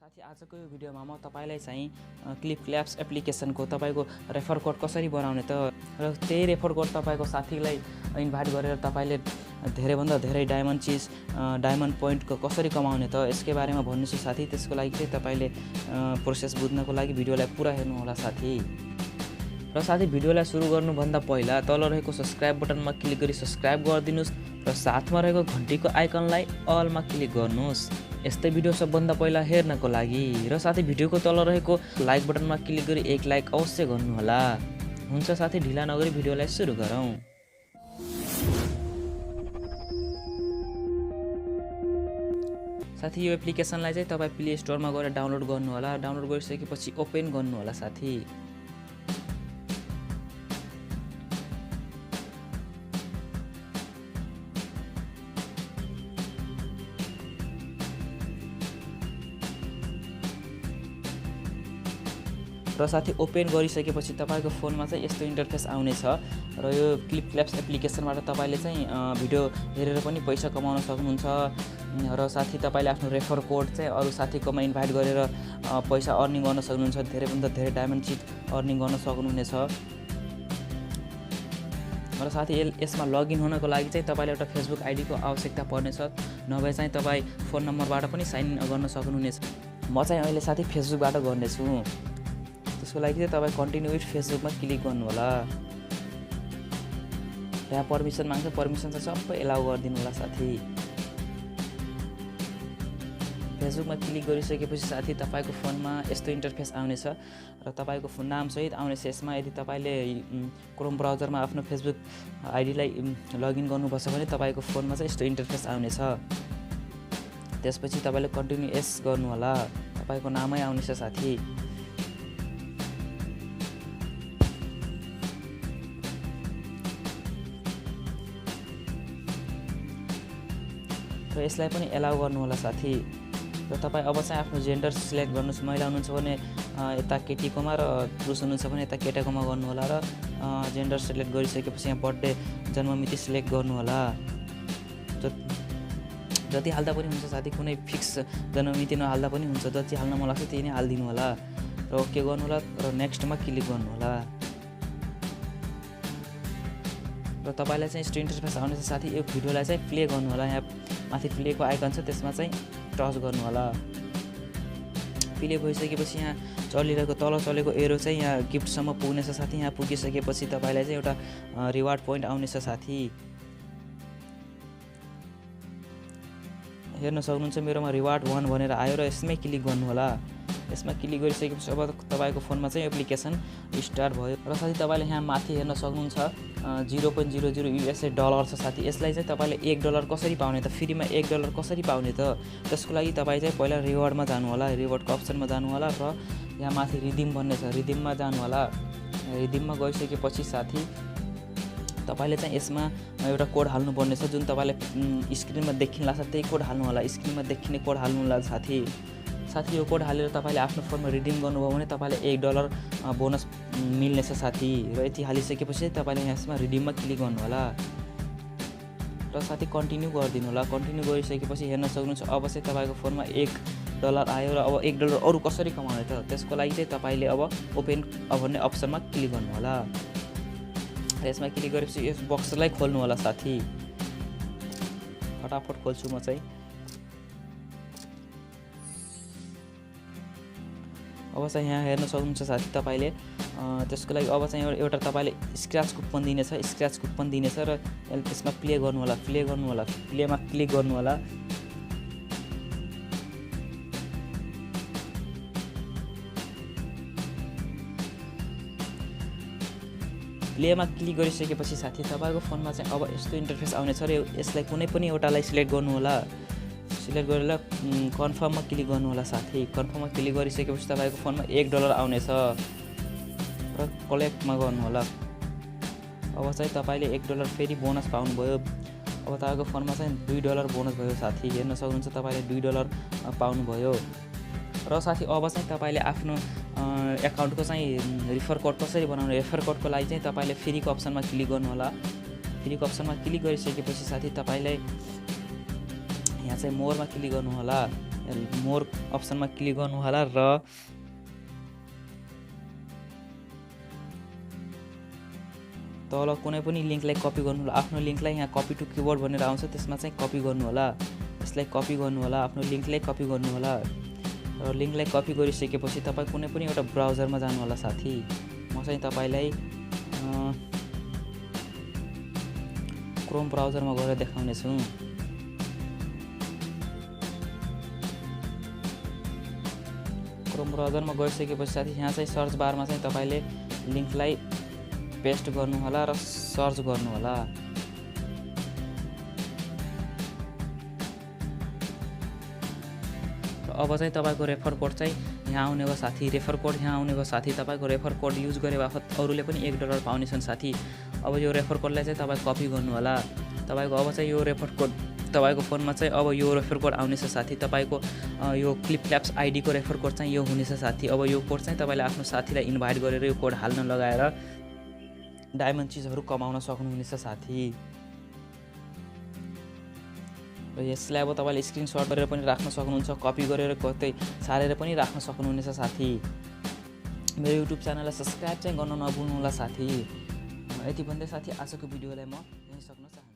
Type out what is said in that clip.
साथी आजको यो भिडियोमा म तपाईलाई चाहिँ क्लिपक्लाप्स एप्लिकेसनको तपाईको रेफर कोड कसरी बनाउने त र त्यही रेफर कोड तपाईको साथीलाई इन्भाइट गरेर तपाईले धेरैभन्दा धेरै डायमन्ड पोइन्ट कसरी कमाउने त यसकै बारेमा भन्नुछु साथी। त्यसको लागि चाहिँ तपाईले प्रोसेस बुझ्नको लागि भिडियोलाई पुरा हेर्नु होला साथी। र साथी भिडियोलाई सुरु गर्नुभन्दा पहिला तल रहेको सब्स्क्राइब बटनमा क्लिक गरी सब्स्क्राइब गरिदिनुस् र साथमा रहेको घण्टीको आइकनलाई अलमा क्लिक गर्नुस् यस्तै भिडियो सबभन्दा पहिला हेर्नको लागि। र साथै भिडियोको तल रहेको लाइक बटनमा क्लिक गरी एक लाइक अवश्य गर्नुहोला। हुन्छ साथी, ढिला नगरी भिडियोलाई सुरु गरौँ। साथी यो एप्लिकेसनलाई चाहिँ तपाईँ प्ले स्टोरमा गएर डाउनलोड गर्नुहोला। डाउनलोड गरिसकेपछि ओपन गर्नुहोला साथी। र साथी ओपन गरिसकेपछि तपाईको फोनमा चाहिँ यस्तो इन्टरफेस आउनेछ र यो क्लिपक्लाप्स एप्लिकेसनबाट तपाईले चाहिँ भिडियो हेरेर पनि पैसा कमाउन सक्नुहुन्छ। र साथी तपाईले आफ्नो रेफर कोड चाहिँ अरू साथीकोमा इन्भाइट गरेर पैसा अर्निङ गर्न सक्नुहुन्छ। धेरैभन्दा धेरै डायमन्ड चिट अर्निङ गर्न सक्नुहुनेछ। र साथी यसमा लगइन हुनको लागि चाहिँ तपाईले एउटा फेसबुक आइडीको आवश्यकता पर्नेछ, नभए चाहिँ तपाई फोन नम्बरबाट पनि साइन इन गर्न सक्नुहुनेछ। म चाहिँ अहिले साथी फेसबुकबाट गर्नेछु। त्यसको लागि चाहिँ तपाईँ कन्टिन्यू विथ फेसबुकमा क्लिक गर्नु होला। यहाँ पर्मिसन माग्छ, पर्मिसन चाहिँ सबै एलाउ गरिदिनु होला साथी। फेसबुकमा क्लिक गरिसकेपछि साथी तपाईँको फोनमा यस्तो इन्टरफेस आउनेछ र तपाईँको फोन नामसहित आउनेछ। यसमा यदि तपाईँले क्रोम ब्राउजरमा आफ्नो फेसबुक आइडीलाई लगइन गर्नुपर्छ भने तपाईँको फोनमा चाहिँ यस्तो इन्टरफेस आउनेछ। त्यसपछि तपाईँले कन्टिन्यू एस गर्नु होला। तपाईँको नामै आउनेछ साथी। र यसलाई पनि एलाउ गर्नु होला साथी। र तपाईँ अब चाहिँ आफ्नो जेन्डर सिलेक्ट गर्नुहोस्। महिला हुनुहुन्छ भने यता केटीकोमा र पुरुष हुनुहुन्छ भने यता केटाकोमा गर्नु होला। र जेन्डर सिलेक्ट गरिसकेपछि यहाँ बर्थडे जन्ममिति सिलेक्ट गर्नु होला। जति हाल्दा पनि हुन्छ साथी, कुनै फिक्स जन्ममिति नहाल्दा पनि हुन्छ। जति हाल्न मन लाग्छ त्यही नै हालिदिनु होला र ओके गर्नु होला र नेक्स्टमा क्लिक गर्नु होला। र तपाईलाई चाहिँ यस्तो इन्टरफेस आउनेछ साथी। यो भिडियोलाई चाहिँ प्ले गर्नु होला। यहाँ माथि प्लेको आइकन छ, त्यसमा चाहिँ टच गर्नु होला। प्ले भइसकेपछि यहाँ चलिरहेको तल चलेको एरो चाहिँ यहाँ गिफ्टसम्म पुग्नेछ साथी। यहाँ पुगिसकेपछि तपाईलाई चाहिँ एउटा रिवार्ड पोइन्ट आउनेछ साथी। हेर्न सक्नुहुन्छ मेरोमा रिवार्ड 1 भनेर आयो र यसमै क्लिक गर्नु होला। यसमा क्लिक गरिसकेपछि अब तपाईको फोनमा चाहिँ एप्लिकेसन स्टार्ट भयो। र साथी तपाईले यहाँ माथि हेर्न सक्नुहुन्छ 0.00 USA डलर छ साथी। यसलाई चाहिँ तपाईले $1 कसरी पाउने त, फ्रीमा $1 कसरी पाउने त, त्यसको लागि तपाईँ चाहिँ पहिला रिवार्डमा जानु होला। रिवार्डको अप्सनमा जानु होला र यहाँ माथि रिडिम भन्ने छ, रिडिममा जानु होला। रिडिममा गइसकेपछि साथी तपाईले चाहिँ यसमा एउटा कोड हाल्नुपर्ने छ, जुन तपाईले स्क्रिनमा देखिन लाग्छ त्यही कोड हाल्नु होला। स्क्रिनमा देखिने कोड हाल्नु होला साथी। साथी यो कोड हालेर तपाईले आफ्नो फोनमा रिडिम गर्नुभयो भने तपाईले $1 बोनस मिल्नेछ साथी। र यति हालिसकेपछि तपाईले यसमा रिडिममा क्लिक गर्नु होला र साथी कन्टिन्यू गरिदिनु होला। कन्टिन्यू गरिसकेपछि हेर्न सक्नुहुन्छ अब चाहिँ तपाईको फोनमा $1 आयो र अब $1 अरू कसरी कमाउने त, त्यसको लागि चाहिँ तपाईले अब ओपन भन्ने अप्सनमा क्लिक गर्नु होला। यसमा क्लिक गरेपछि यस बक्सलाई खोल्नु होला साथी। फटाफट खोल्छु म चाहिँ। अब चाहिँ यहाँ हेर्न सक्नुहुन्छ साथी तपाईले त्यसको लागि अब चाहिँ एउटा तपाईले स्क्रैच कुपन दिनेछ, स्क्रैच कुपन दिनेछ र यसमा प्ले गर्नु होला। प्ले गर्नु होला, प्लेमा क्लिक गर्नु होला। प्लेमा क्लिक गरिसकेपछि साथी तपाईको फोनमा चाहिँ अब यस्तो इन्टरफेस आउनेछ र यसलाई कुनै पनि एउटालाई सिलेक्ट गर्नु होला। सिलेक्ट गरेर कन्फर्ममा क्लिक गर्नु होला साथी। कन्फर्ममा क्लिक गरिसकेपछि तपाईको फोनमा $1 आउनेछ र कलेक्टमा गर्नु होला। अब चाहिँ तपाईले $1 फेरि बोनस पाउनुभयो। अब तपाईको फोनमा चाहिँ $2 बोनस भयो साथी। हेर्न सक्नुहुन्छ तपाईले $2 पाउनुभयो। र साथी अब चाहिँ तपाईले आफ्नो एकाउन्टको चाहिँ रेफर कोड कसरी बनाउने, रेफर कोडको लागि चाहिँ तपाईले फ्रीको अप्सनमा क्लिक गर्नु होला। फ्रीको अप्सनमा क्लिक गरिसकेपछि साथी तपाईलाई यहाँ चाहिँ मोरमा क्लिक गर्नु होला। मोर अप्सनमा क्लिक गर्नु होला र तल कुनै पनि लिङ्कलाई कपी गर्नु होला। आफ्नो लिङ्कलाई यहाँ कपी टु किबोर्ड भनेर आउँछ, त्यसमा चाहिँ कपी गर्नु होला। यसलाई कपी गर्नु होला, आफ्नो लिङ्कलाई कपी गर्नु होला। र लिङ्कलाई कपी गरिसकेपछि तपाईँ कुनै पनि एउटा ब्राउजरमा जानु होला साथी। म चाहिँ तपाईँलाई क्रोम ब्राउजरमा गएर देखाउने छु। क्रोम ब्राउजरमा गइसकेपछि साथी यहाँ चाहिँ सर्च बारमा चाहिँ तपाईँले लिङ्कलाई पेस्ट गर्नु होला र सर्च गर्नु होला। अब चाहिँ तपाईँको रेफर कोड चाहिँ यहाँ आउने भयो साथी। रेफर कोड यहाँ आउने भयो साथी। तपाईँको रेफर कोड युज गरे बापत अरूले पनि $1 पाउनेछन् साथी। अब यो रेफर कोडलाई चाहिँ तपाईँ कपी गर्नु होला। तपाईँको अब चाहिँ यो रेफर कोड तपाईँको फोनमा चाहिँ अब यो रेफर कोड आउनेछ साथी। तपाईँको यो क्लिपक्ल्याप्स आइडीको रेफर कोड चाहिँ यो हुनेछ साथी। अब यो कोड चाहिँ तपाईँले आफ्नो साथीलाई इन्भाइट गरेर यो कोड हाल्न लगाएर डायमन्ड चिजहरू कमाउन सक्नुहुनेछ साथी। र यसलाई अब तपाईँले स्क्रिनसट गरेर पनि राख्न सक्नुहुन्छ, कपी गरेर कतै सारेर पनि राख्न सक्नुहुनेछ साथी। मेरो युट्युब च्यानललाई सब्सक्राइब चाहिँ गर्न नभुल्नु होला साथी। यति भन्दै साथी आजको भिडियोलाई म यहीँ सक्न चाहन्छु।